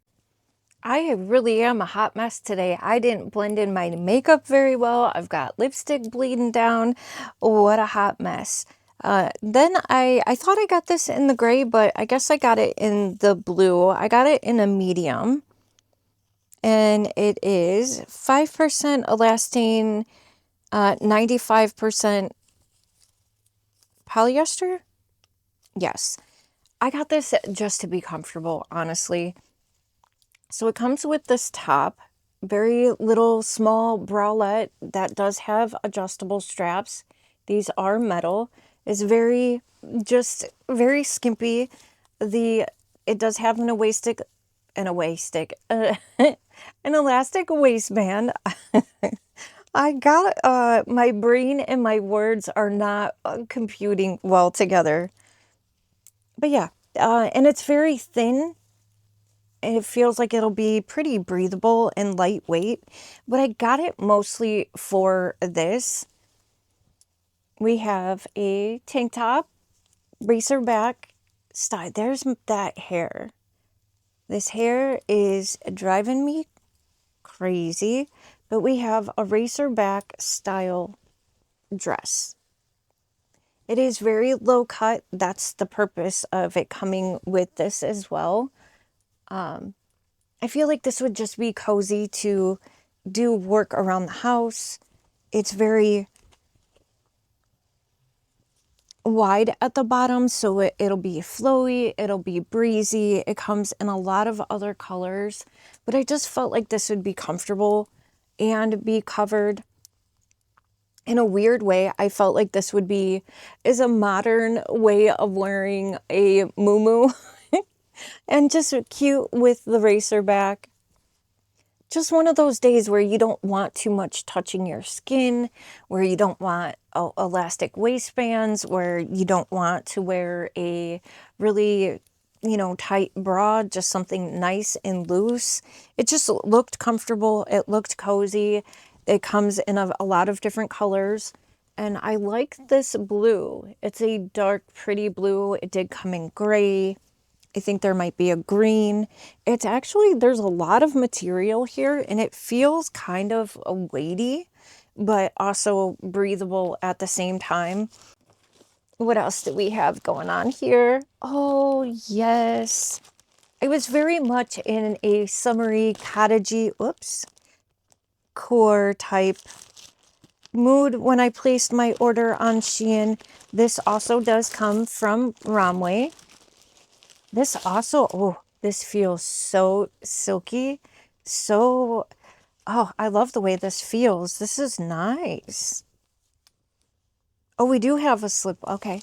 I really am a hot mess today. I didn't blend in my makeup very well. I've got lipstick bleeding down. What a hot mess. Then I thought I got this in the gray, but I guess I got it in the blue. I got it in a medium. And it is 5% elastane, 95% polyester. Yes. I got this just to be comfortable, honestly. So it comes with this top, very little small bralette that does have adjustable straps. These are metal. It's very skimpy. It does have an elastic waistband. I got my brain and my words are not computing well together. But yeah, and it's very thin. It feels like it'll be pretty breathable and lightweight, but I got it mostly for this. We have a tank top, racer back style. There's that hair. This hair is driving me crazy, but we have a racer back style dress. It is very low cut. That's the purpose of it coming with this as well. I feel like this would just be cozy to do work around the house. It's very wide at the bottom, so it'll be flowy, it'll be breezy. It comes in a lot of other colors, but I just felt like this would be comfortable and be covered. In a weird way, I felt like this is a modern way of wearing a muumuu. And just cute with the racer back. Just one of those days where you don't want too much touching your skin, where you don't want elastic waistbands, where you don't want to wear a really, tight bra, just something nice and loose. It just looked comfortable. It looked cozy. It comes in a lot of different colors. And I like this blue. It's a dark, pretty blue. It did come in gray. I think there might be a green. There's a lot of material here, and it feels kind of weighty, but also breathable at the same time. What else do we have going on here? Oh, yes. I was very much in a summery, cottagey, core type mood when I placed my order on Shein. This also does come from Romwe. This feels so silky. I love the way this feels. This is nice. Oh, we do have a slip. Okay.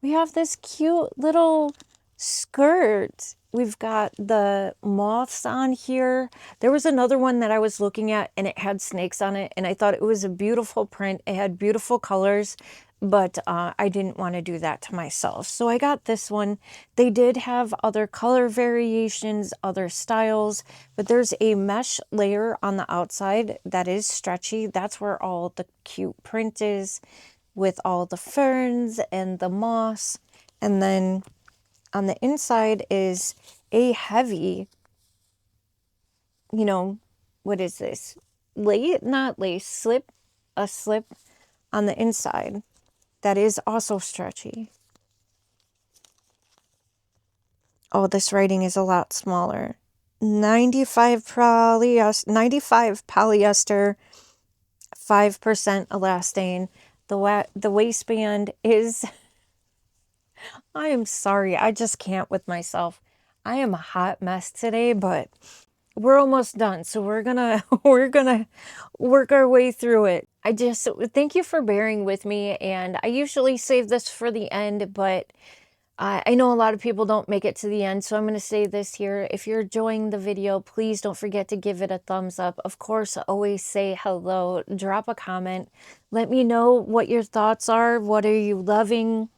We have this cute little skirt. We've got the moths on here. There was another one that I was looking at and it had snakes on it, and I thought it was a beautiful print. It had beautiful colors, but I didn't want to do that to myself. So I got this one. They did have other color variations, other styles, but there's a mesh layer on the outside that is stretchy. That's where all the cute print is, with all the ferns and the moss. And then on the inside is a heavy, you know, what is this? Not lace, slip, a slip on the inside that is also stretchy. Oh, this writing is a lot smaller. 95 polyester, 5% elastane. The waistband is, I am sorry, I just can't with myself. I am a hot mess today, but we're almost done, so we're gonna work our way through it. I just thank you for bearing with me, and I usually save this for the end, but I know a lot of people don't make it to the end, so I'm going to say this here. If you're enjoying the video, please don't forget to give it a thumbs up. Of course, always say hello, drop a comment, let me know what your thoughts are. What are you loving?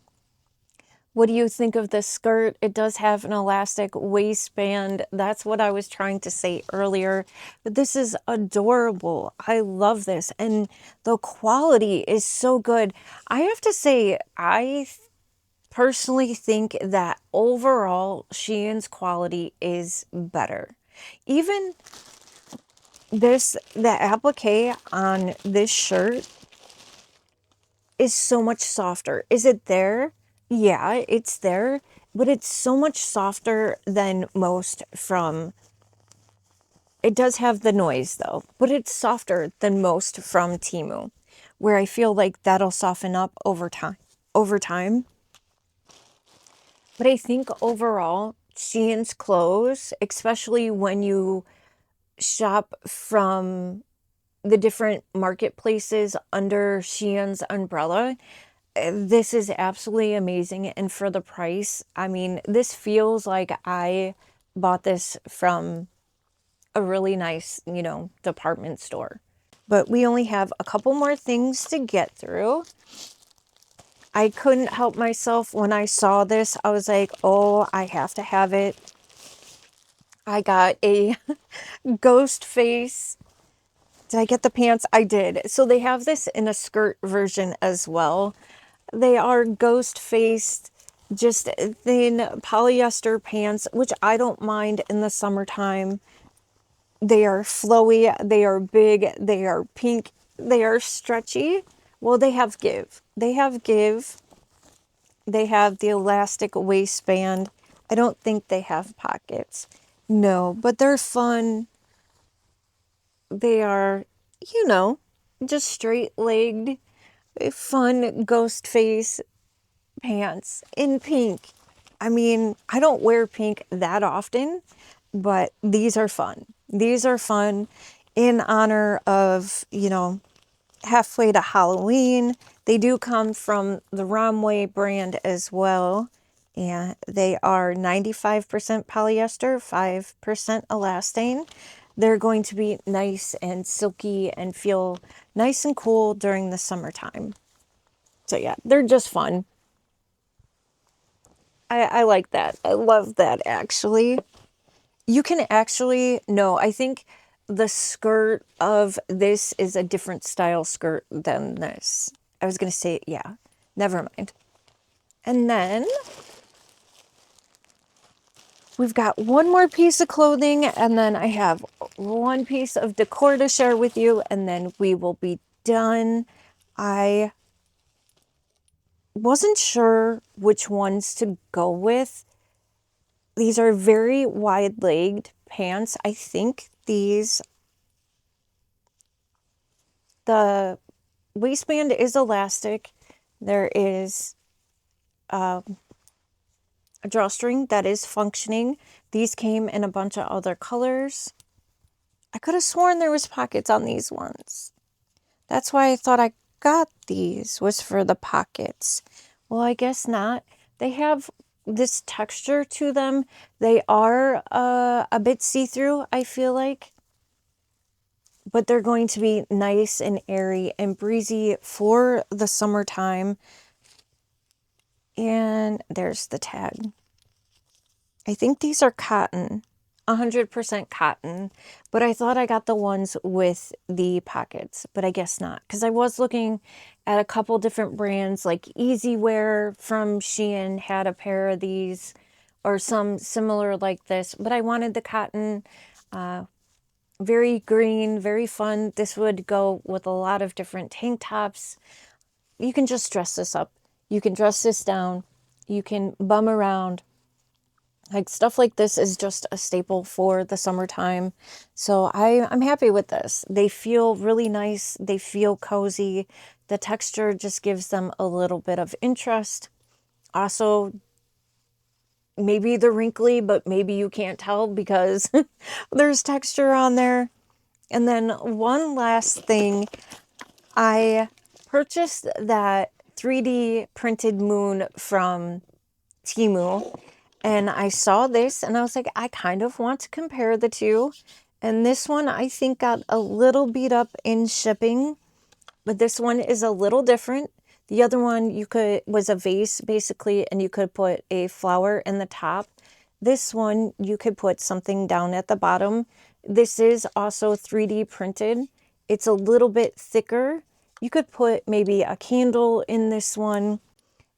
What do you think of this skirt? It does have an elastic waistband. That's what I was trying to say earlier. But this is adorable. I love this. And the quality is so good. I have to say, I personally think that overall Shein's quality is better. Even this, the applique on this shirt is so much softer. Is it there? Yeah, it's there, but it's so much softer than most from, it does have the noise though, but it's softer than most from Temu, where I feel like that'll soften up over time. But I think overall, Shein's clothes, especially when you shop from the different marketplaces under Shein's umbrella, this is absolutely amazing. And for the price, I mean, this feels like I bought this from a really nice, department store. But we only have a couple more things to get through. I couldn't help myself when I saw this. I was like, oh, I have to have it. I got a ghost face. Did I get the pants? I did. So they have this in a skirt version as well. They are ghost faced, just thin polyester pants, which I don't mind in the summertime. They are flowy, they are big, they are pink, they are stretchy. Well, they have give. They have give. They have the elastic waistband. I don't think they have pockets. No, but they're fun. They are, just straight-legged, fun ghost face pants in pink. I mean, I don't wear pink that often, but these are fun. These are fun in honor of, halfway to Halloween. They do come from the Romway brand as well. And they are 95% polyester, 5% elastane. They're going to be nice and silky and feel nice and cool during the summertime. So yeah, they're just fun. I like that. I love that, actually. You can actually, no, I think the skirt of this is a different style skirt than this. I was going to say, yeah, never mind. And then we've got one more piece of clothing, and then I have one piece of decor to share with you, and then we will be done. I wasn't sure which ones to go with. These are very wide-legged pants. I think the waistband is elastic. There is a drawstring that is functioning. These came in a bunch of other colors. I could have sworn there was pockets on these ones. That's why I thought I got these, was for the pockets. Well, I guess not. They have this texture to them. They are a bit see-through, I feel like. But they're going to be nice and airy and breezy for the summertime. And there's the tag. I think these are cotton, 100% cotton, but I thought I got the ones with the pockets, but I guess not, because I was looking at a couple different brands, like Easy Wear from Shein had a pair of these, or some similar like this, but I wanted the cotton, very green, very fun. This would go with a lot of different tank tops. You can just dress this up. You can dress this down. You can bum around. Like, stuff like this is just a staple for the summertime. So I'm happy with this. They feel really nice. They feel cozy. The texture just gives them a little bit of interest. Also, maybe they're wrinkly, but maybe you can't tell because there's texture on there. And then one last thing, I purchased that 3D printed moon from Temu. And I saw this and I was like, I kind of want to compare the two. And this one I think got a little beat up in shipping, but this one is a little different. The other one was a vase basically, and you could put a flower in the top. This one you could put something down at the bottom. This is also 3D printed. It's a little bit thicker. You could put maybe a candle in this one,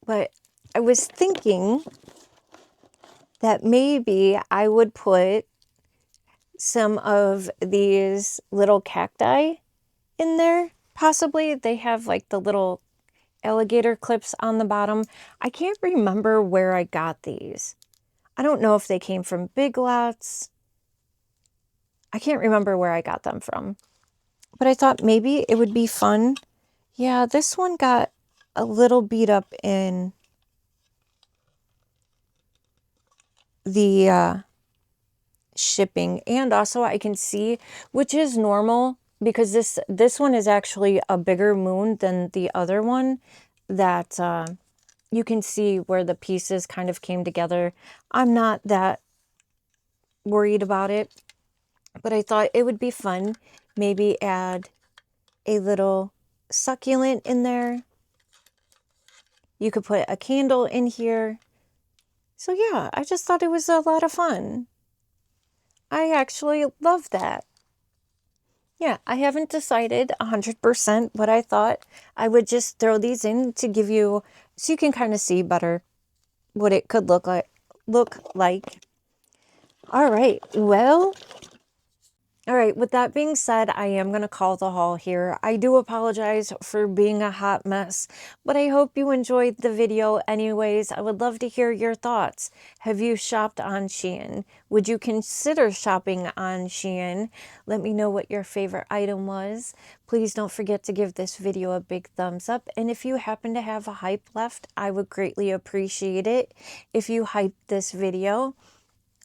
but I was thinking that maybe I would put some of these little cacti in there. Possibly. They have like the little alligator clips on the bottom. I can't remember where I got these. I don't know if they came from Big Lots. I can't remember where I got them from. But I thought maybe it would be fun. Yeah, this one got a little beat up in the shipping, and also I can see, which is normal because this one is actually a bigger moon than the other one, that you can see where the pieces kind of came together. I'm not that worried about it, but I thought it would be fun. Maybe add a little succulent in there. You could put a candle in here. So yeah, I just thought it was a lot of fun. I actually love that. Yeah, I haven't decided 100%, but I thought I would just throw these in to give you, so you can kind of see better what it could look like. All right, well, all right, with that being said, I am going to call the haul here. I do apologize for being a hot mess, but I hope you enjoyed the video anyways. I would love to hear your thoughts. Have you shopped on Shein? Would you consider shopping on Shein? Let me know what your favorite item was. Please don't forget to give this video a big thumbs up. And if you happen to have a hype left, I would greatly appreciate it if you hype this video.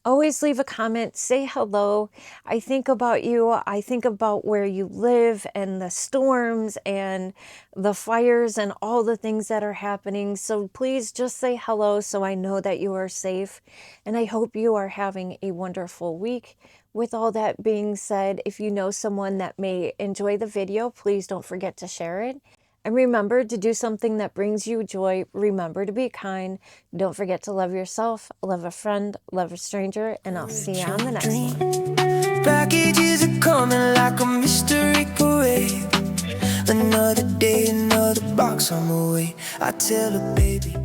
Always leave a comment, say hello. I think about you. I think about where you live and the storms and the fires and all the things that are happening. So please just say hello so I know that you are safe. And I hope you are having a wonderful week. With all that being said, if you know someone that may enjoy the video, please don't forget to share it. And remember to do something that brings you joy. Remember to be kind. Don't forget to love yourself, love a friend, love a stranger, and I'll see you on the next one. Packages are coming like a mystery parade. Another day, another box on the way. I tell her, baby.